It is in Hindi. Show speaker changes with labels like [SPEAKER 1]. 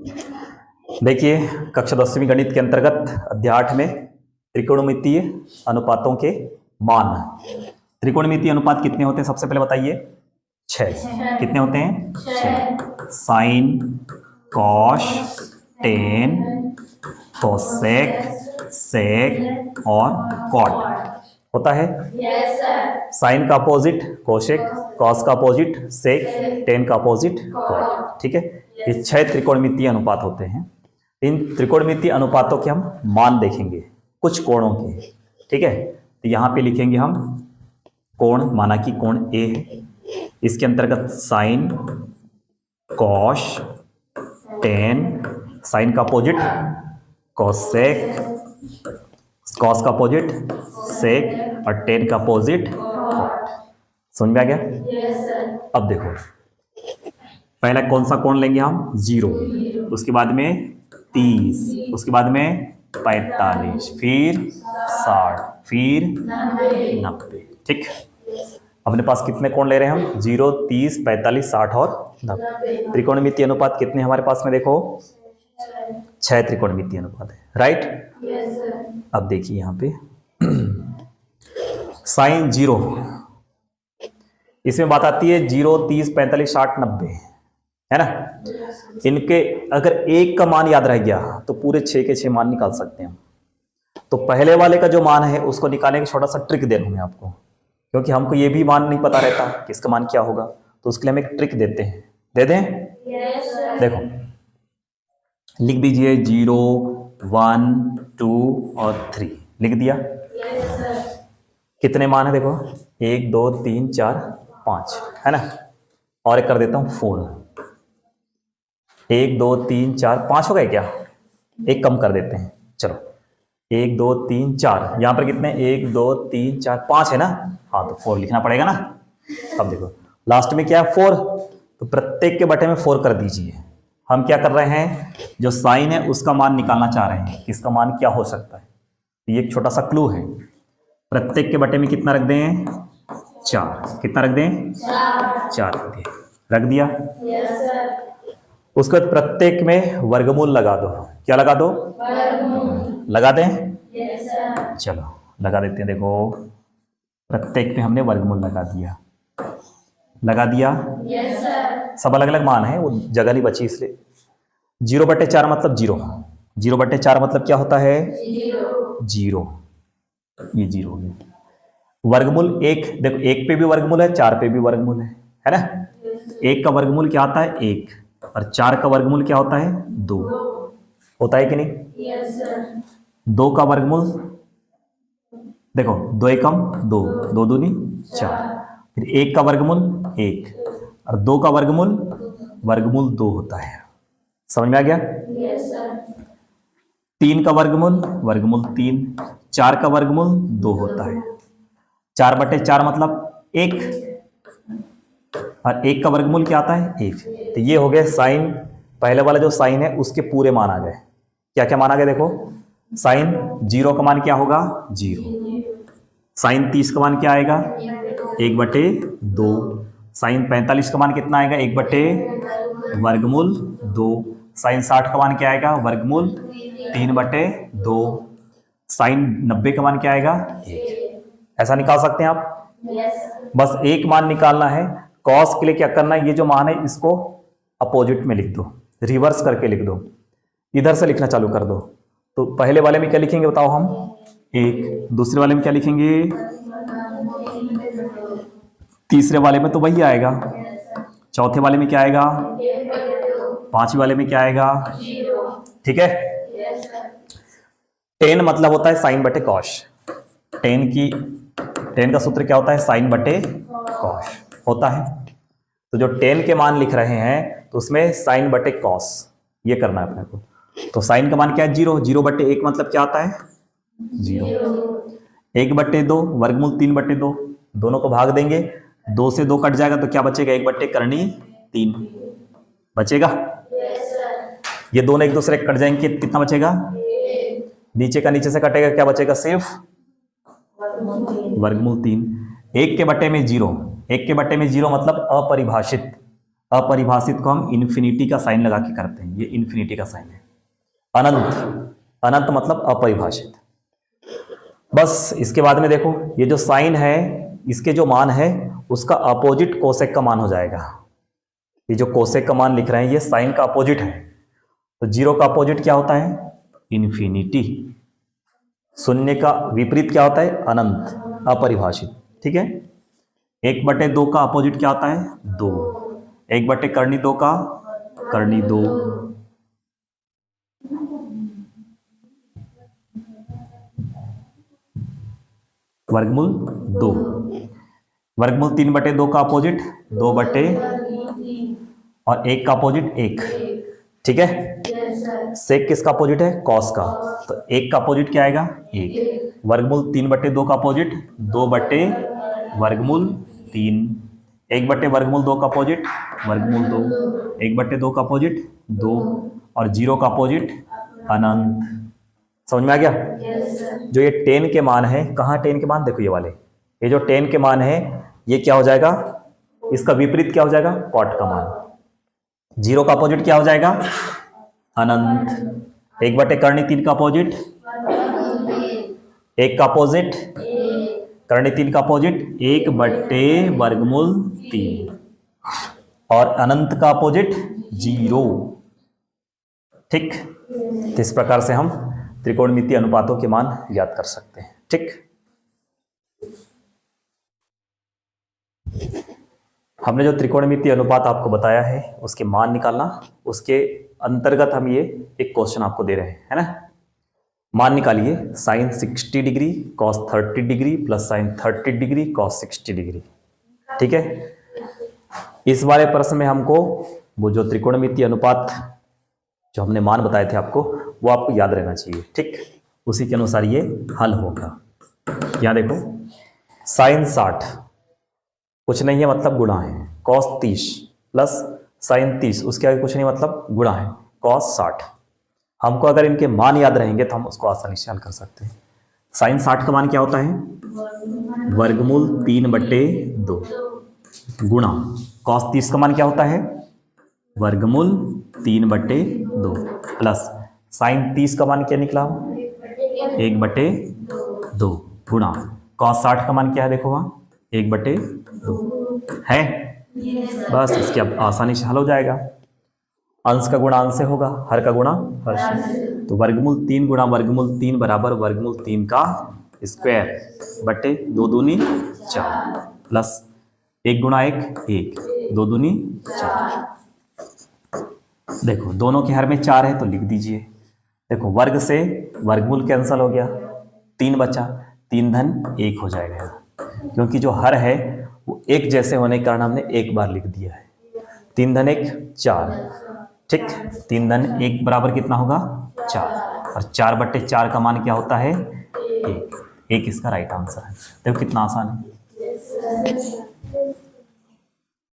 [SPEAKER 1] देखिए कक्षा 10वीं गणित के अंतर्गत अध्याय 8 में त्रिकोणमितीय अनुपातों के मान। त्रिकोणमितीय अनुपात कितने होते हैं सबसे पहले बताइए? 6। कितने होते हैं? 6। साइन, कॉस, टेन, कोसेक, सेक और कॉट होता है। साइन का अपोजिट कोसेक, कॉस का अपोजिट सेक, टेन का अपोजिट कॉट। ठीक है, ये 6 त्रिकोणमितीय अनुपात होते हैं। इन त्रिकोणमितीय अनुपातों के हम मान देखेंगे कुछ कोणों के। ठीक है, तो यहाँ पे लिखेंगे हम कोण, माना कि कोण ए है, इसके अंतर्गत साइन, कॉस, टेन, साइन का अपोजिट कोसेक, कॉस का अपोजिट सेक और टेन का अपोजिट कॉट। समझ में आ गया? अब देखो, पहला कौन सा कोण लेंगे हम? 0, उसके बाद में 30, उसके बाद में 45, फिर 60, फिर 90। ठीक, अपने पास कितने कोण ले रहे हैं हम? 0, 30, 45, 60 और 90। त्रिकोणमितीय अनुपात कितने हमारे पास में? देखो 6 त्रिकोणमितीय अनुपात है, राइट? अब देखिए यहाँ पे साइन 0, इसमें बात आती है 0, 30, 45, 60, 90, है ना? इनके अगर एक का मान याद रह गया तो पूरे 6 के 6 मान निकाल सकते हैं हम। तो पहले वाले का जो मान है उसको निकालने का छोटा सा ट्रिक दे रहा हूं मैं आपको, क्योंकि हमको ये भी मान नहीं पता रहता कि इसका मान क्या होगा, तो उसके लिए हम एक ट्रिक देते हैं। दे दें? देखो लिख दीजिए 0, 1, 2 और 3 लिख दिया। कितने मान है? देखो 1, 2, 3, 4, 5, है ना? और एक कर देता हूं 4। 1, 2, 3, 4, 5 हो गए क्या? एक कम कर देते हैं, चलो 1, 2, 3, 4, यहां पर कितने? 1, 2, 3, 4, 5 है ना? हाँ, तो 4 लिखना पड़ेगा ना। अब देखो लास्ट में क्या है? 4, तो प्रत्येक के बटे में 4 कर दीजिए। हम क्या कर रहे हैं, जो साइन है उसका मान निकालना चाह रहे हैं कि इसका मान क्या हो सकता है। तो ये एक छोटा सा क्लू है। प्रत्येक के बटे में कितना रख दें? 4। कितना रख दें? 4 रख दें। रख दिया। उसके बाद प्रत्येक में वर्गमूल लगा दो। क्या लगा दो? लगा दें? चलो लगा देते हैं। देखो प्रत्येक में हमने वर्गमूल लगा दिया। लगा दिया? सब अलग अलग मान है, वो जगह नहीं बची इसलिए। 0/4 मतलब 0। 0/4 मतलब क्या होता है? 0। ये 0 हो गया। वर्गमूल 1, देखो 1 पे भी वर्गमूल है, 4 पे भी वर्गमूल है ना? 1 का वर्गमूल क्या होता है? 1, और 4 का वर्गमूल क्या होता है? 2 होता है कि नहीं? 2 का वर्गमूल देखो 2 एकम 2, 2 दूनी 4, फिर 1 का वर्गमूल 1 और 2 का वर्गमूल 2 होता है। समझ में आ गया? 3 का वर्गमूल 3, 4 का वर्गमूल 2 होता है। 4/4 मतलब 1, और 1 का वर्गमूल क्या आता है? 1। तो ये हो गए साइन, पहले वाला जो साइन है उसके पूरे मान आ गए। क्या क्या मान आ गए? देखो साइन 0 का मान क्या होगा? 0। साइन 30 का मान क्या आएगा? 1/2। साइन 45 का मान कितना आएगा? 1/वर्गमूल 2। साइन 60 का मान क्या आएगा? वर्गमूल 3/2। साइन 90 का मान क्या आएगा? 1। ऐसा निकाल सकते हैं आप? बस एक मान निकालना है। कॉस के लिए क्या करना है? ये जो मान है इसको अपोजिट में लिख दो, रिवर्स करके लिख दो, इधर से लिखना चालू कर दो। तो पहले वाले में क्या लिखेंगे बताओ हम? 1। दूसरे वाले में क्या लिखेंगे? तीसरे वाले में तो वही आएगा। चौथे वाले में क्या आएगा? 5वें वाले में क्या आएगा? ठीक है। 10 मतलब होता है साइन बटे कॉस। 10 का सूत्र क्या होता है? साइन बटे कॉस होता है। तो जो 10 के मान लिख रहे हैं तो उसमें साइन बटे कॉस ये करना है अपने को। तो साइन का मान क्या है? 0। 0/1 मतलब क्या आता है? 0। 1/2 वर्गमूल 3/2, दोनों को भाग देंगे, 2 से 2 कट जाएगा तो क्या बचेगा? 1/3 बचेगा। ये दोनों एक दूसरे कट जाएंगे, कितना बचेगा? नीचे का नीचे से कटेगा, क्या बचेगा? सिर्फ वर्गमूल 3। 1 के बटे में 0, 1 के बटे में 0 मतलब अपरिभाषित। अपरिभाषित को हम इन्फिनिटी का साइन लगा के करते हैं, ये इन्फिनिटी का साइन है। अनंत, अनंत मतलब अपरिभाषित। बस इसके बाद में देखो ये जो साइन है इसके जो मान है उसका अपोजिट कोसेक का मान हो जाएगा। ये जो कोसेक का मान लिख रहे हैं ये साइन का अपोजिट है, तो जीरो का अपोजिट क्या होता है? इन्फिनिटी। शून्य का विपरीत क्या होता है? अनंत, अपरिभाषित। ठीक है। 1/2 का अपोजिट क्या होता है? 2। 1/2 का कर्णी 2। वर्गमूल 2। वर्गमूल 3/2 का अपोजिट 2 बटे और 1 का अपोजिट 1। ठीक है। सेक किसका अपोजिट है? कॉस का, तो 1 का अपोजिट क्या आएगा? 1। वर्गमूल 3/2 का अपोजिट 2 बटे वर्गमूल 3। 1/वर्गमूल 2 का अपोजिट वर्गमूल 2। 1/2 का अपोजिट 2 और 0 का अपोजिट अनंत। समझ में आ गया? जो ये 10 के मान है, कहाँ 10 के मान? देखो ये वाले, ये जो 10 के मान है ये क्या हो जाएगा? इसका विपरीत क्या हो जाएगा? कॉट का मान। 0 का अपोजिट क्या हो जाएगा? अनंत। 1/कर्णी 3 का अपोजिट 1 का अपोजिट कर्णी 3 का अपोजिट 1/वर्गमूल 3 और अनंत का अपोजिट 0। ठीक। तो इस प्रकार से हम त्रिकोणमितीय अनुपातों के मान ज्ञात कर सकते हैं। ठीक। हमने जो त्रिकोणमितीय अनुपात आपको बताया है उसके मान निकालना, उसके अंतर्गत हम ये एक क्वेश्चन आपको दे रहे हैं, है ना। मान निकालिए sine 60 degree cos 30 degree plus sine 30 degree cos 60 degree. ठीक है। इस वाले प्रश्न में हमको वो जो त्रिकोणमितीय अनुपात जो हमने मान बताए थे आपको वो आपको याद रहना चाहिए। ठीक। उसी के अनुसार ये हल होगा। यहाँ देखो साइन 60 कुछ नहीं है मतलब गुणा है, कॉस 30 प्लस साइन 30 उसके आगे कुछ नहीं मतलब गुणा है, कॉस 60। हमको अगर इनके मान याद रहेंगे तो हम उसको आसानी से हल कर सकते हैं। साइन 60 का मान क्या होता है? वर्गमूल 3/2 गुणा कॉस 30 का मान क्या होता है? वर्गमूल 3/2 प्लस साइन 30 का मान क्या निकला? 1/2 गुणा कॉस 60 का मान क्या है? देखो वहाँ 1/2 है। बस इसके अब आसानी से हल हो जाएगा। अंश का गुणा अंश से होगा, हर का गुणा हर से। तो वर्गमूल 3 गुणा वर्गमूल 3 बराबर वर्गमूल 3 का स्क्वायर बटे 2 दूनी 4 प्लस 1 गुणा 1 1 2 दूनी 4। देखो दोनों के हर में 4 है तो लिख दीजिए। देखो वर्ग से वर्गमूल कैंसल हो गया, 3 बचा, 3 धन 1 हो जाएगा, क्योंकि जो हर है वो एक जैसे होने के कारण हमने एक बार लिख दिया है। 3 धन 1 4। ठीक। 3 धन 1 बराबर कितना होगा? 4 और 4/4 का मान क्या होता है? 1। 1 इसका राइट आंसर है। देखो कितना आसान है।